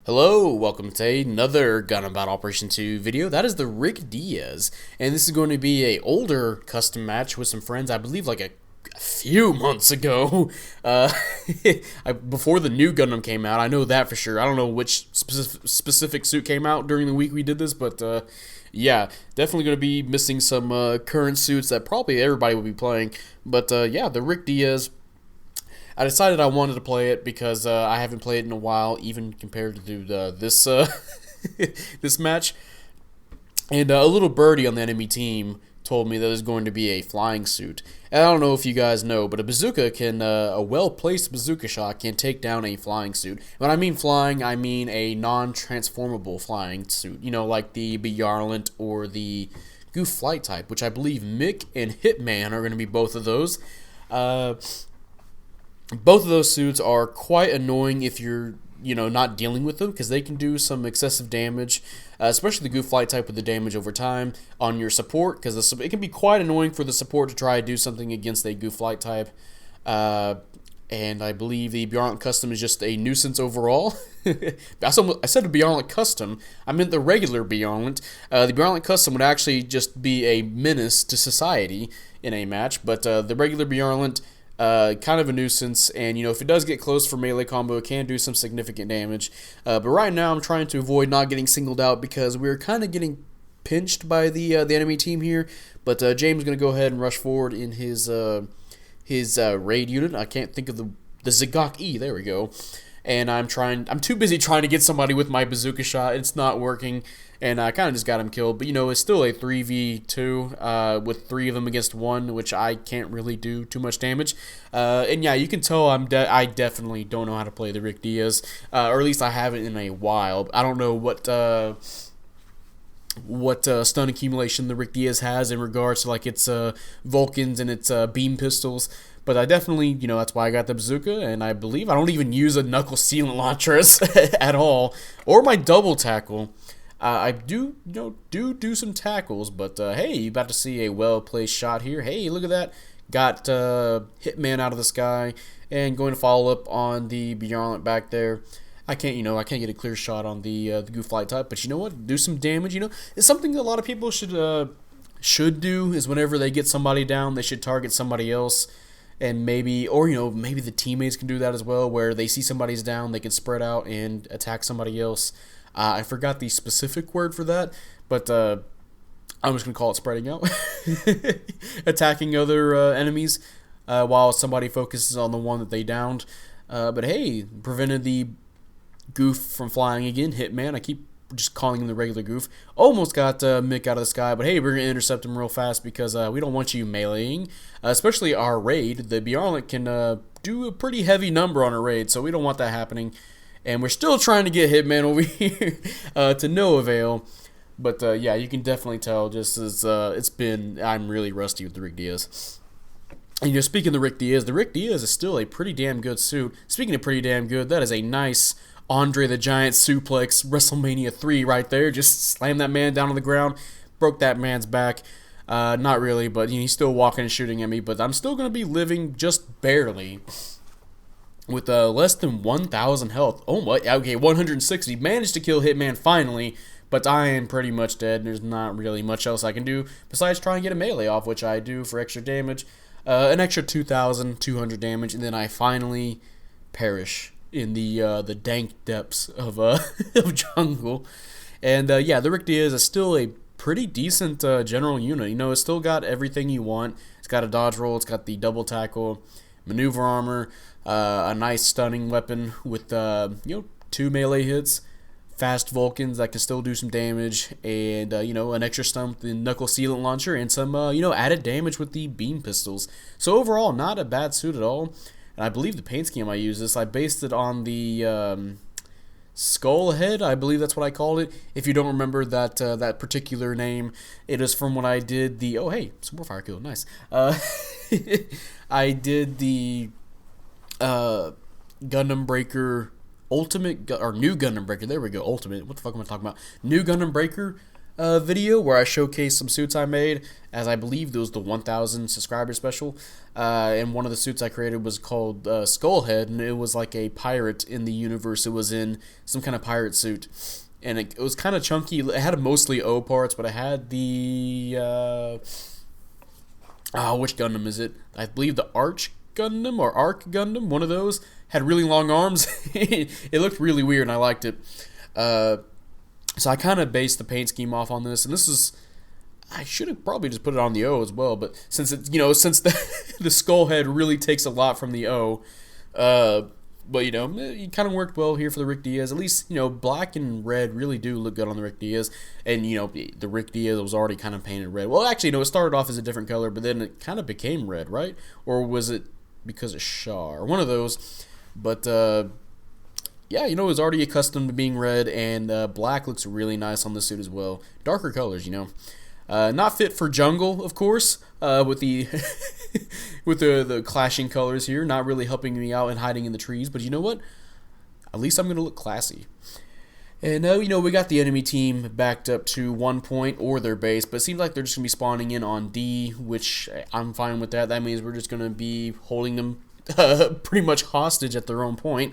Hello, welcome to another Gundam Battle Operation 2 video. That is the Rick Diaz, and this is going to be a older custom match with some friends, I believe like a few months ago, before the new Gundam came out. I know that for sure. I don't know which specific suit came out during the week we did this, but yeah, definitely going to be missing some current suits that probably everybody will be playing. But yeah, the Rick Diaz. I decided I wanted to play it because I haven't played it in a while, even compared to this this match. And a little birdie on the enemy team told me that there's going to be a flying suit. And I don't know if you guys know, but a bazooka can, a well-placed bazooka shot can take down a flying suit. When I mean flying, I mean a non-transformable flying suit. You know, like the Bjarlant or the Goof Flight type, which I believe Mick and Hitman are going to be both of those. Both of those suits are quite annoying if you're, not dealing with them, because they can do some excessive damage, especially the Goof Flight type with the damage over time on your support, because it can be quite annoying for the support to try to do something against a Goof Flight type. And I believe the Bjarlant Custom is just a nuisance overall. I said a Bjarlant Custom. I meant the regular Bjarlant. The Bjarlant Custom would actually just be a menace to society in a match, but the regular Bjarlant, kind of a nuisance, and if it does get close for melee combo, it can do some significant damage. But right now, I'm trying to avoid not getting singled out because we're kind of getting pinched by the enemy team here. But James is going to go ahead and rush forward in his raid unit. I can't think of the Zigok E. There we go. And I'm too busy trying to get somebody with my bazooka shot. It's not working, and I kind of just got him killed. But it's still a 3v2 with 3 of them against 1, which I can't really do too much damage. And yeah, you can tell I definitely don't know how to play the Rick Diaz, or at least I haven't in a while. I don't know what stun accumulation the Rick Diaz has in regards to like its Vulcans and its beam pistols. But I definitely, that's why I got the bazooka, and I believe I don't even use a knuckle sealant launcher at all, or my double tackle. I do some tackles, but hey, you about to see a well-placed shot here. Hey, look at that. Got Hitman out of the sky, and going to follow up on the Bjarlant back there. I can't get a clear shot on the Goof Flight type, but you know what? Do some damage. It's something that a lot of people should do is whenever they get somebody down, they should target somebody else. And maybe the teammates can do that as well, where they see somebody's down, they can spread out and attack somebody else. I forgot the specific word for that, but I'm just going to call it spreading out. Attacking other enemies while somebody focuses on the one that they downed. But hey, prevented the Goof from flying again. Hitman, I keep just calling him the regular Goof. Almost got Mick out of the sky, but hey, we're going to intercept him real fast because we don't want you meleeing. Especially our raid. The Bjarlant can do a pretty heavy number on a raid, so we don't want that happening. And we're still trying to get Hitman over here to no avail. But yeah, you can definitely tell just as I'm really rusty with the Rick Diaz. And speaking of the Rick Diaz is still a pretty damn good suit. Speaking of pretty damn good, that is a nice Andre the Giant suplex, WrestleMania 3 right there. Just slammed that man down on the ground, broke that man's back. Not really, but he's still walking and shooting at me. But I'm still going to be living just barely with less than 1,000 health. Oh my, okay, 160. Managed to kill Hitman finally, but I am pretty much dead. There's not really much else I can do besides try and get a melee off, which I do for extra damage. An extra 2,200 damage, and then I finally perish in the dank depths of of jungle. And yeah, the Rick Diaz is still a pretty decent general unit. It's still got everything you want. It's got a dodge roll. It's got the double tackle, maneuver armor, a nice stunning weapon with 2 melee hits, fast Vulcans that can still do some damage, and an extra stun with the knuckle sealant launcher, and some added damage with the beam pistols. So overall, not a bad suit at all. And I believe the paint scheme I use this, I based it on the Skull Head, I believe that's what I called it. If you don't remember that particular name, it is from when I did the some more fire kill, nice. I did the Gundam Breaker Ultimate, or New Gundam Breaker. There we go, Ultimate. What the fuck am I talking about? New Gundam Breaker video where I showcased some suits I made, as I believe it was the 1,000 subscriber special. And one of the suits I created was called Skullhead, and it was like a pirate in the universe. It was in some kind of pirate suit. And it was kind of chunky. It had mostly O parts, but it had the... which Gundam is it? I believe the Arch Gundam or Arc Gundam, one of those. Had really long arms. It looked really weird, and I liked it. So I kind of based the paint scheme off on this, and this is... I should have probably just put it on the O as well, but since it, since the skull head really takes a lot from the O, but it kind of worked well here for the Rick Diaz. At least black and red really do look good on the Rick Diaz, and the Rick Diaz was already kind of painted red. Well, actually, no, it started off as a different color, but then it kind of became red, right? Or was it because of Char? One of those, but. Yeah, it was already accustomed to being red, and black looks really nice on the suit as well. Darker colors, Not fit for jungle, of course, with the with the clashing colors here, not really helping me out and hiding in the trees. But you know what? At least I'm going to look classy. And we got the enemy team backed up to 1 point or their base, but it seems like they're just going to be spawning in on D, which I'm fine with that. That means we're just going to be holding them pretty much hostage at their own point.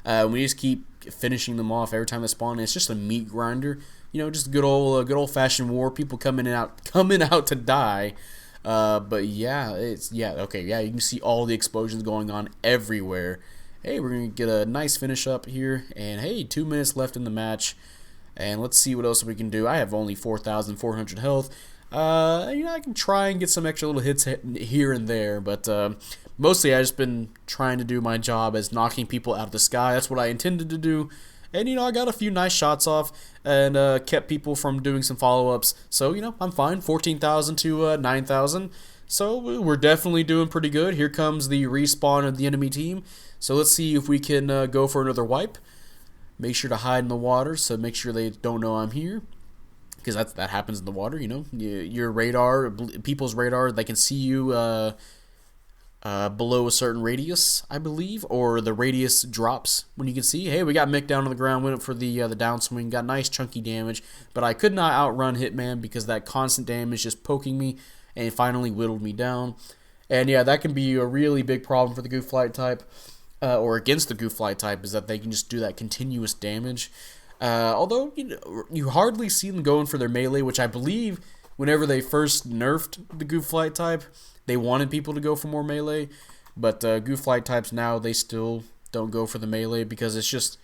We just keep finishing them off every time they spawn. It's just a meat grinder, just good old fashioned war. People coming out to die. But yeah, okay, yeah. You can see all the explosions going on everywhere. Hey, we're gonna get a nice finish up here, and hey, 2 minutes left in the match, and let's see what else we can do. I have only 4,400 health. I can try and get some extra little hits here and there, but mostly I've just been trying to do my job as knocking people out of the sky. That's what I intended to do. And, I got a few nice shots off and kept people from doing some follow-ups. So, I'm fine. 14,000 to 9,000. So, we're definitely doing pretty good. Here comes the respawn of the enemy team. So, let's see if we can go for another wipe. Make sure to hide in the water, so make sure they don't know I'm here. Because that happens in the water, Your radar, people's radar, they can see you below a certain radius, I believe, or the radius drops when you can see. Hey, we got Mick down on the ground, went up for the downswing, got nice chunky damage, but I could not outrun Hitman because that constant damage just poking me and finally whittled me down. And yeah, that can be a really big problem for the Goof Flight type, or against the Goof Flight type, is that they can just do that continuous damage. Although you hardly see them going for their melee, which I believe whenever they first nerfed the Goof Flight type, they wanted people to go for more melee, but Goof Flight types now, they still don't go for the melee because it's just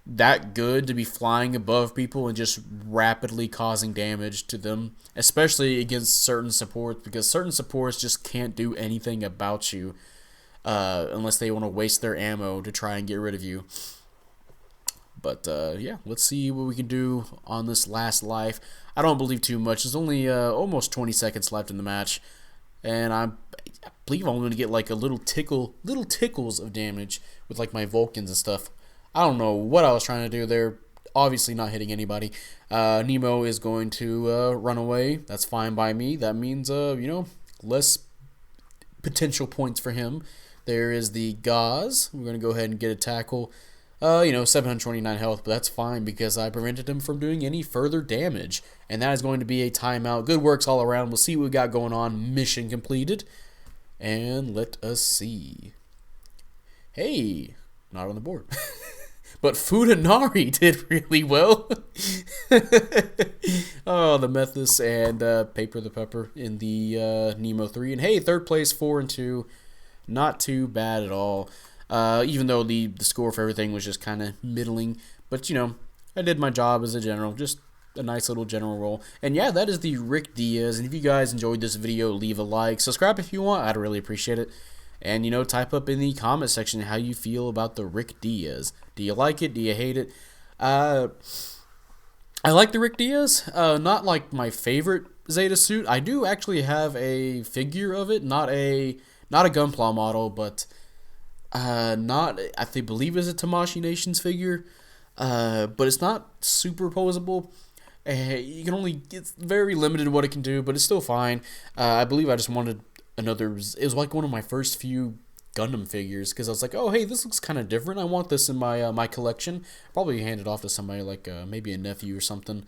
that good to be flying above people and just rapidly causing damage to them, especially against certain supports, because certain supports just can't do anything about you unless they want to waste their ammo to try and get rid of you. But yeah, let's see what we can do on this last life. I don't believe too much. There's only almost 20 seconds left in the match. And I believe I'm going to get like a little tickles of damage with like my Vulcans and stuff. I don't know what I was trying to do there. Obviously not hitting anybody. Nemo is going to run away. That's fine by me. That means, less potential points for him. There is the Gauze. We're going to go ahead and get a tackle. 729 health, but that's fine because I prevented him from doing any further damage. And that is going to be a timeout. Good works all around. We'll see what we got going on. Mission completed. And let us see. Hey, not on the board. But Fudanari did really well. Oh, the Methus and Paper the Pepper in the Nemo 3. And hey, third place, 4 and 2. Not too bad at all. Even though the score for everything was just kind of middling. But, I did my job as a general. Just a nice little general role. And yeah, that is the Rick Diaz. And if you guys enjoyed this video, leave a like. Subscribe if you want. I'd really appreciate it. And, type up in the comment section how you feel about the Rick Diaz. Do you like it? Do you hate it? I like the Rick Diaz. Not like my favorite Zeta suit. I do actually have a figure of it. Not a Gunpla model, but... I believe it's a Tamashii Nations figure, but it's not superposable. It's very limited what it can do, but it's still fine. I believe I just wanted another. It was like one of my first few Gundam figures because I was like, oh hey, this looks kind of different. I want this in my my collection. Probably hand it off to somebody like maybe a nephew or something,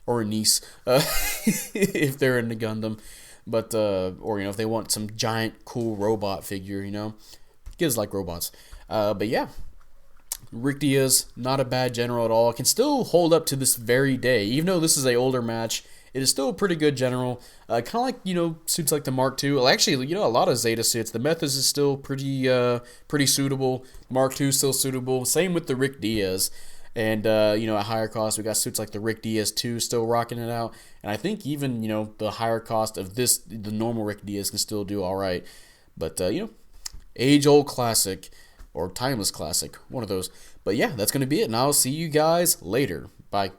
or a niece, if they're into Gundam. But or if they want some giant cool robot figure, kids like robots. But yeah, Rick Diaz, not a bad general at all. Can still hold up to this very day, even though this is a older match. It is still a pretty good general. Kind of like suits like the Mark II. Well, actually, a lot of Zeta suits. The Methodist is still pretty suitable. Mark II is still suitable. Same with the Rick Diaz. And at higher cost, we got suits like the Rick Diaz 2 still rocking it out. And I think even the higher cost of the normal Rick Diaz can still do all right. But age old classic or timeless classic, one of those. But yeah, that's gonna be it, and I'll see you guys later. Bye.